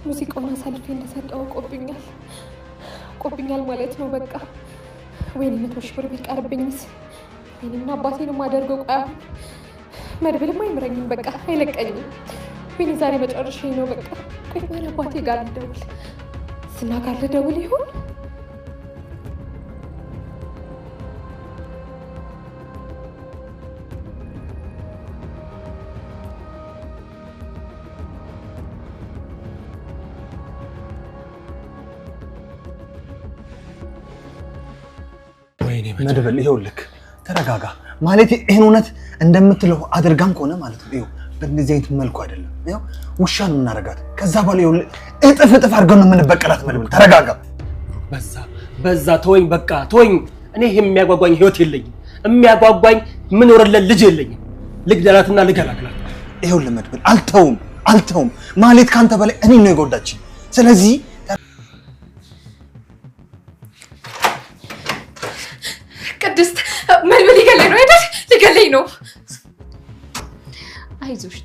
ሙዚቃውን አሳልፌ እንደሰጠው ቆብኛል ማለት ነው በቃ። ወይኔ 100 ሺህ ብር ቢቀርብኝስ? ወይኔና አባቴን የማደርገው ቆይ አሁን መድብልም አይምረኝም በቃ አይለቀኝም። ወይኔ ዛሬ መጨረሻዬ ነው በቃ። ቆይ ማን አባቴ ጋር ልደውል? ዝና ጋር ልደውል ይሆን? መድብል ይኸውልህ ተረጋጋ። ማለት ይሄን እውነት እንደምትለው አድርጋም ከሆነ ማለት ነው ይኸው በእንደዚህ አይነት መልኩ አይደለም። ይኸው ውሻን እናረጋት። ከዛ በኋላ ይኸውልህ እጥፍ አድርገን ነው የምንበቀላት። መድብል ተረጋጋ። በዛ ተወኝ፣ በቃ ተወኝ። እኔ የሚያጓጓኝ ህይወት የለኝም። የሚያጓጓኝ ምን ወረለ ልጅ የለኝም። ልግደላትና ልገላግላት። ይኸውልህ መድብል አልተውም። ማለት ካንተ በላይ እኔ ነው የጎዳችኝ። ስለዚህ ቅድስት መድብል ሊገለኝ ነው አይደል? ሊገለኝ ነው። አይዞሽ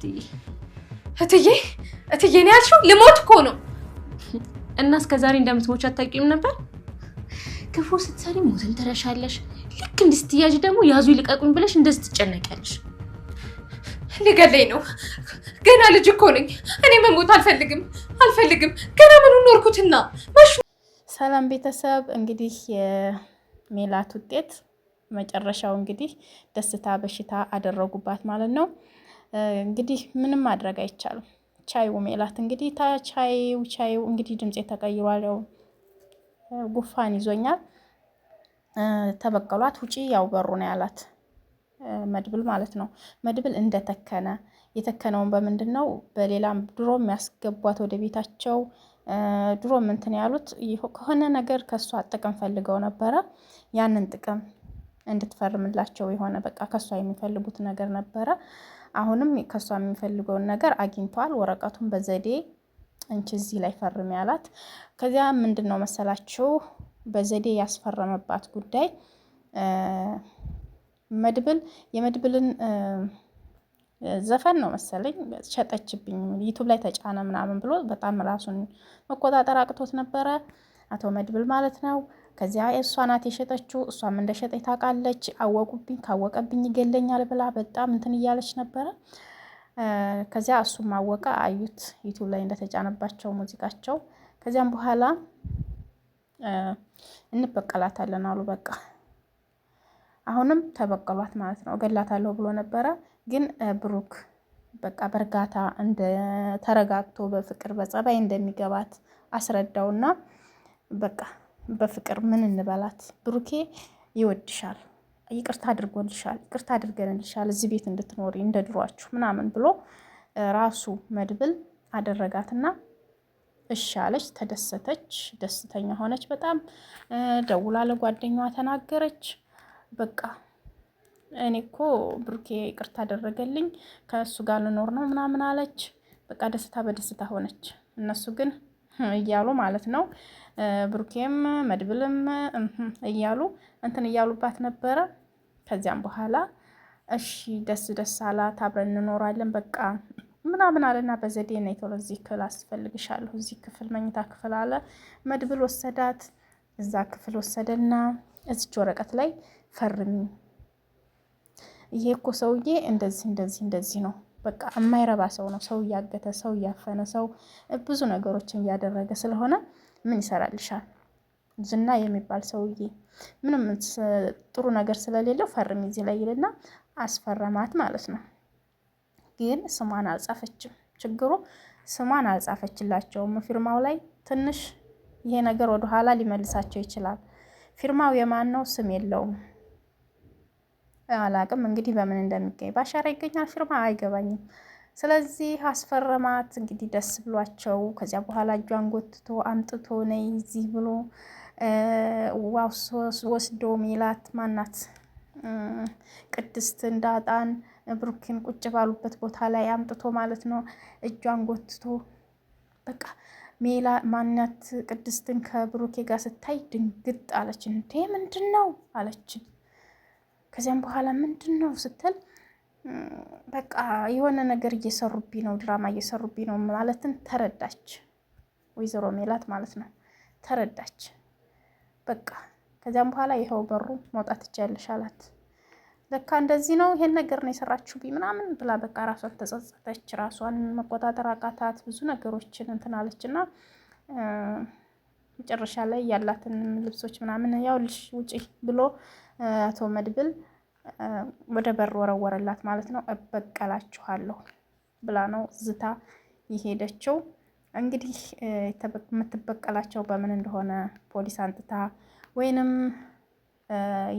እትዬ ነው ያልሽው? ልሞት እኮ ነው። እና እስከዛሬ እንደምትሞች አታውቂም ነበር? ክፉ ስትሰሪ ሞትን ትረሻለሽ። ልክ እንድስትያጅ ደግሞ ያዙ ይልቀቁኝ ብለሽ እንደዚህ ትጨነቂያለሽ። ሊገለኝ ነው። ገና ልጅ እኮ ነኝ። እኔ መሞት አልፈልግም። ገና ምኑን ኖርኩትና። ሰላም ቤተሰብ፣ እንግዲህ የሜላት ውጤት መጨረሻው እንግዲህ ደስታ በሽታ አደረጉባት ማለት ነው። እንግዲህ ምንም ማድረግ አይቻልም። ቻዩ ሜላት እንግዲህ ቻዩ እንግዲህ ድምጽ ተቀይሯል። ያው ጉፋን ይዞኛል ተበቀሏት ውጪ ያው በሩ ነው ያላት መድብል ማለት ነው። መድብል እንደተከነ የተከነውን በምንድነው በሌላም ድሮ የሚያስገቧት ወደ ቤታቸው ድሮ እንትን ያሉት ከሆነ ነገር ከሷ ጥቅም ፈልገው ነበረ። ያንን ጥቅም እንድትፈርምላቸው የሆነ በቃ ከሷ የሚፈልጉት ነገር ነበረ። አሁንም ከሷ የሚፈልገውን ነገር አግኝቷል። ወረቀቱን በዘዴ እንቺ እዚህ ላይ ፈርም ያላት። ከዚያ ምንድነው መሰላችሁ በዘዴ ያስፈረመባት ጉዳይ መድብል የመድብልን ዘፈን ነው መሰለኝ ሸጠችብኝ ዩቲዩብ ላይ ተጫነ ምናምን ብሎ በጣም ራሱን መቆጣጠር አቅቶት ነበረ አቶ መድብል ማለት ነው። ከዚያ እሷ ናት የሸጠችው። እሷም እንደሸጠች ታውቃለች። አወቁብኝ ካወቀብኝ ይገለኛል ብላ በጣም እንትን እያለች ነበረ። ከዚያ እሱም አወቀ፣ አዩት ዩቲዩብ ላይ እንደተጫነባቸው ሙዚቃቸው። ከዚያም በኋላ እንበቀላታለን አሉ። በቃ አሁንም ተበቀሏት ማለት ነው። እገላታለሁ ብሎ ነበረ ግን ብሩክ በቃ በርጋታ እንደ ተረጋግቶ በፍቅር በጸባይ እንደሚገባት አስረዳውና በቃ በፍቅር ምን እንበላት ብሩኬ ይወድሻል፣ ይቅርታ አድርጎልሻል፣ ይቅርታ አድርገንልሻል እዚህ ቤት እንድትኖሪ እንደድሯችሁ ምናምን ብሎ ራሱ መድብል አደረጋትና እሺ አለች፣ ተደሰተች፣ ደስተኛ ሆነች። በጣም ደውላ ለጓደኛዋ ተናገረች። በቃ እኔ እኮ ብሩኬ ይቅርታ አደረገልኝ ከእሱ ጋር ልኖር ነው ምናምን አለች። በቃ ደስታ በደስታ ሆነች። እነሱ ግን እያሉ ማለት ነው ብሩኬም መድብልም እያሉ እንትን እያሉባት ነበረ። ከዚያም በኋላ እሺ ደስ አላት፣ አብረን እንኖራለን በቃ ምናምን አለና በዘዴ ነው እዚህ ክላስ ፈልግሻለሁ እዚህ ክፍል መኝታ ክፍል አለ። መድብል ወሰዳት። እዛ ክፍል ወሰደና እዚች ወረቀት ላይ ፈርሚ፣ ይሄ እኮ ሰውዬ እንደዚህ ነው በቃ የማይረባ ሰው ነው። ሰው እያገተ፣ ሰው እያፈነ፣ ሰው ብዙ ነገሮችን እያደረገ ስለሆነ ምን ይሰራልሻል? ዝና የሚባል ሰውዬ ምንም ጥሩ ነገር ስለሌለው ፈርሚ እዚህ ላይ ይልና አስፈረማት ማለት ነው። ግን ስሟን አልጻፈችም። ችግሩ ስሟን አልጻፈችላቸውም ፊርማው ላይ። ትንሽ ይሄ ነገር ወደ ኋላ ሊመልሳቸው ይችላል። ፊርማው የማን ነው? ስም የለውም። አላቅም እንግዲህ በምን እንደሚገኝ ባሻራ ይገኛል ፊርማ አይገባኝም። ስለዚህ አስፈረማት እንግዲህ ደስ ብሏቸው። ከዚያ በኋላ እጇን ጎትቶ አምጥቶ ነይ እዚህ ብሎ ወስዶ ሜላት ማናት ቅድስት እንዳጣን ብሩክን ቁጭ ባሉበት ቦታ ላይ አምጥቶ ማለት ነው እጇን ጎትቶ በቃ ሜላ ማናት ቅድስትን ከብሩኬ ጋር ስታይ ድንግጥ አለች። እንዴ ምንድነው አለች። ከዚያም በኋላ ምንድነው ስትል በቃ የሆነ ነገር እየሰሩብኝ ነው፣ ድራማ እየሰሩብኝ ነው ማለትን ተረዳች። ወይዘሮ ሜላት ማለት ነው። ተረዳች። በቃ ከዚያም በኋላ ይኸው በሩ መውጣት ትችያለሽ አላት። ለካ እንደዚህ ነው ይሄን ነገር ነው የሰራችሁብኝ ምናምን ብላ በቃ ራሷን ተጸጸተች። ራሷን መቆጣጠር አቃታት። ብዙ ነገሮችን እንትን አለችና መጨረሻ ላይ ያላትን ልብሶች ምናምን ያው ልሽ ውጪ ብሎ አቶ መድብል ወደ በር ወረወረላት ማለት ነው። እበቀላችኋለሁ ብላ ነው ዝታ የሄደችው። እንግዲህ የምትበቀላቸው በምን እንደሆነ ፖሊስ አንጥታ ወይንም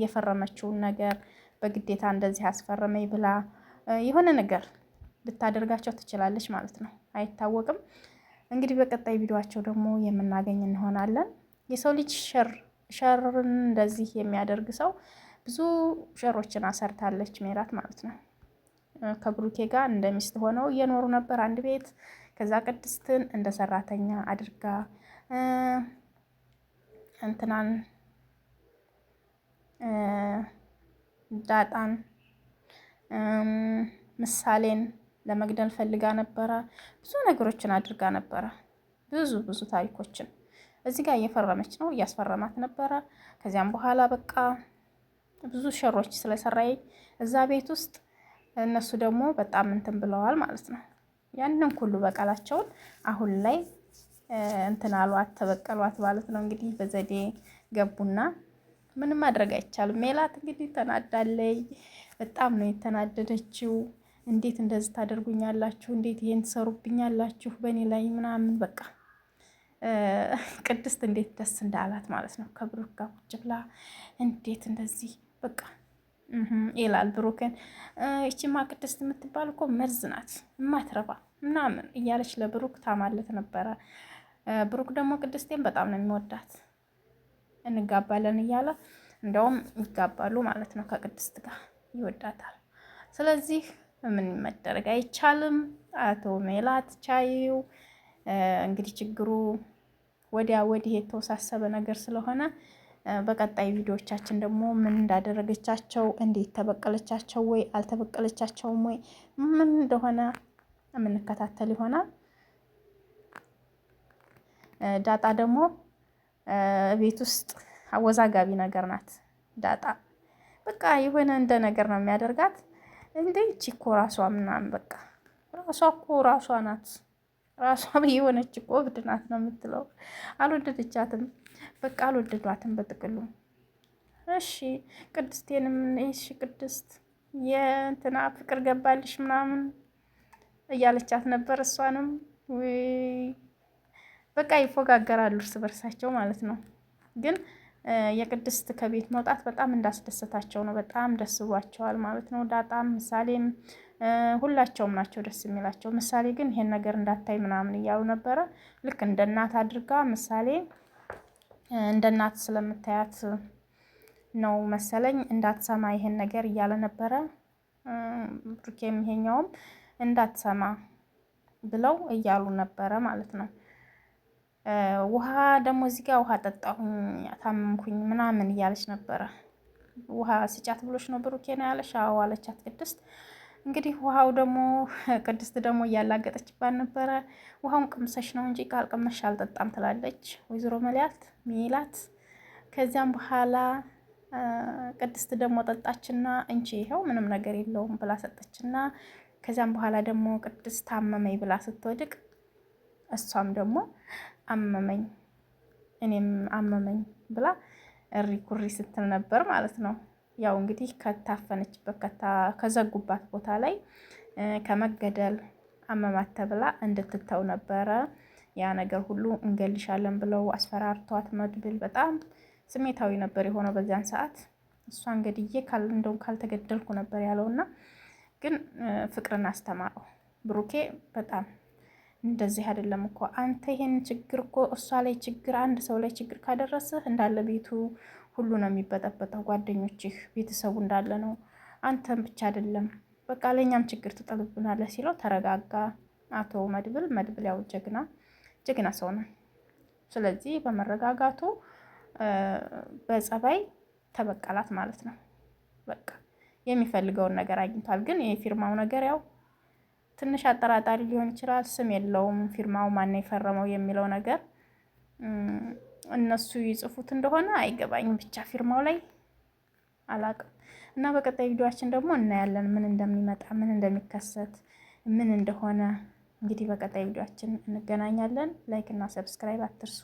የፈረመችውን ነገር በግዴታ እንደዚህ አስፈረመኝ ብላ የሆነ ነገር ልታደርጋቸው ትችላለች ማለት ነው። አይታወቅም። እንግዲህ በቀጣይ ቪዲዮአቸው ደግሞ የምናገኝ እንሆናለን። የሰው ልጅ ሸርን እንደዚህ የሚያደርግ ሰው ብዙ ሸሮችን አሰርታለች ሜላት ማለት ነው። ከብሩኬ ጋር እንደ ሚስት ሆነው እየኖሩ ነበር አንድ ቤት። ከዛ ቅድስትን እንደ ሰራተኛ አድርጋ እንትናን ዳጣን ምሳሌን ለመግደል ፈልጋ ነበረ። ብዙ ነገሮችን አድርጋ ነበረ። ብዙ ታሪኮችን እዚህ ጋር እየፈረመች ነው፣ እያስፈረማት ነበረ። ከዚያም በኋላ በቃ ብዙ ሸሮች ስለሰራይ እዛ ቤት ውስጥ እነሱ ደግሞ በጣም እንትን ብለዋል ማለት ነው። ያንን ሁሉ በቀላቸውን አሁን ላይ እንትን አሏት፣ ተበቀሏት ማለት ነው። እንግዲህ በዘዴ ገቡና ምንም ማድረግ አይቻልም። ሜላት እንግዲህ ተናዳለይ። በጣም ነው የተናደደችው። እንዴት እንደዚህ ታደርጉኛላችሁ? እንዴት ይሄን ትሰሩብኛላችሁ በእኔ ላይ ምናምን በቃ ቅድስት እንዴት ደስ እንዳላት ማለት ነው። ከብሩክ ጋር ቁጭ ብላ እንዴት እንደዚህ በቃ ይላል ብሩክን። እቺማ ቅድስት የምትባል እኮ መርዝ ናት የማትረባ ምናምን እያለች ለብሩክ ታማለት ነበረ። ብሩክ ደግሞ ቅድስቴን በጣም ነው የሚወዳት፣ እንጋባለን እያለ እንደውም ይጋባሉ ማለት ነው። ከቅድስት ጋር ይወዳታል። ስለዚህ ምን መደረግ አይቻልም። አቶ ሜላት ቻዩ እንግዲህ ችግሩ ወዲያ ወዲህ የተወሳሰበ ነገር ስለሆነ በቀጣይ ቪዲዮዎቻችን ደግሞ ምን እንዳደረገቻቸው፣ እንዴት ተበቀለቻቸው ወይ አልተበቀለቻቸውም ወይ ምን እንደሆነ የምንከታተል ይሆናል። ዳጣ ደግሞ ቤት ውስጥ አወዛጋቢ ነገር ናት። ዳጣ በቃ የሆነ እንደ ነገር ነው የሚያደርጋት። እንዴ እቺ እኮ ራሷ ምናምን በቃ ራሷ እኮ ራሷ ናት፣ ራሷ የሆነች እኮ እብድ ናት ነው የምትለው። አልወደደቻትም፣ በቃ አልወደዷትም በጥቅሉ። እሺ ቅድስቴንም እሺ ቅድስት የእንትና ፍቅር ገባልሽ ምናምን እያለቻት ነበር። እሷንም በቃ ይፎጋገራሉ እርስ በርሳቸው ማለት ነው። ግን የቅድስት ከቤት መውጣት በጣም እንዳስደሰታቸው ነው። በጣም ደስ ብሏቸዋል ማለት ነው። ዳጣም ምሳሌም ሁላቸውም ናቸው ደስ የሚላቸው። ምሳሌ ግን ይሄን ነገር እንዳታይ ምናምን እያሉ ነበረ። ልክ እንደ እናት አድርጋ ምሳሌ እንደ እናት ስለምታያት ነው መሰለኝ እንዳትሰማ ይሄን ነገር እያለ ነበረ። ብሩኬም ይሄኛውም እንዳትሰማ ብለው እያሉ ነበረ ማለት ነው። ውሃ ደግሞ እዚህ ጋር ውሃ ጠጣሁኝ ታመምኩኝ ምናምን እያለች ነበረ። ውሃ ስጫት ብሎች ነው ብሩኬ ነው ያለሽ? አዎ አለቻት ቅድስት። እንግዲህ ውሃው ደግሞ ቅድስት ደግሞ እያላገጠችባት ነበረ። ውሃውን ቅምሰሽ ነው እንጂ ካልቀመሽ አልጠጣም ትላለች ወይዘሮ ሜላት። ከዚያም በኋላ ቅድስት ደግሞ ጠጣችና እንቺ ይኸው ምንም ነገር የለውም ብላ ሰጠችና ከዚያም በኋላ ደግሞ ቅድስት ታመመኝ ብላ ስትወድቅ እሷም ደግሞ አመመኝ እኔም አመመኝ ብላ እሪ ኩሪ ስትል ነበር ማለት ነው። ያው እንግዲህ ከታፈነችበት ከዘጉባት ቦታ ላይ ከመገደል አመማት ተብላ እንድትተው ነበረ። ያ ነገር ሁሉ እንገልሻለን ብለው አስፈራርቷት መድብል በጣም ስሜታዊ ነበር የሆነው በዚያን ሰዓት። እሷ እንግዲህ እንደውም ካልተገደልኩ ነበር ያለውና ግን ፍቅርን አስተማረው ብሩኬ። በጣም እንደዚህ አይደለም እኮ አንተ ይሄን ችግር እኮ እሷ ላይ ችግር አንድ ሰው ላይ ችግር ካደረስህ እንዳለ ቤቱ ሁሉ ነው የሚበጠበጠው። ጓደኞችህ ቤተሰቡ እንዳለ ነው፣ አንተም ብቻ አይደለም በቃ ለኛም ችግር ትጠልብናለህ ሲለው ተረጋጋ አቶ መድብል ያው ጀግና ሰው ነው። ስለዚህ በመረጋጋቱ በጸባይ ተበቀላት ማለት ነው። በቃ የሚፈልገውን ነገር አግኝቷል። ግን የፊርማው ነገር ያው ትንሽ አጠራጣሪ ሊሆን ይችላል። ስም የለውም ፊርማው ማነው የፈረመው የሚለው ነገር እነሱ ይጽፉት እንደሆነ አይገባኝም። ብቻ ፊርማው ላይ አላቅም። እና በቀጣይ ቪዲዮአችን ደግሞ እናያለን ምን እንደሚመጣ ምን እንደሚከሰት ምን እንደሆነ። እንግዲህ በቀጣይ ቪዲዮአችን እንገናኛለን። ላይክ እና ሰብስክራይብ አትርሱ።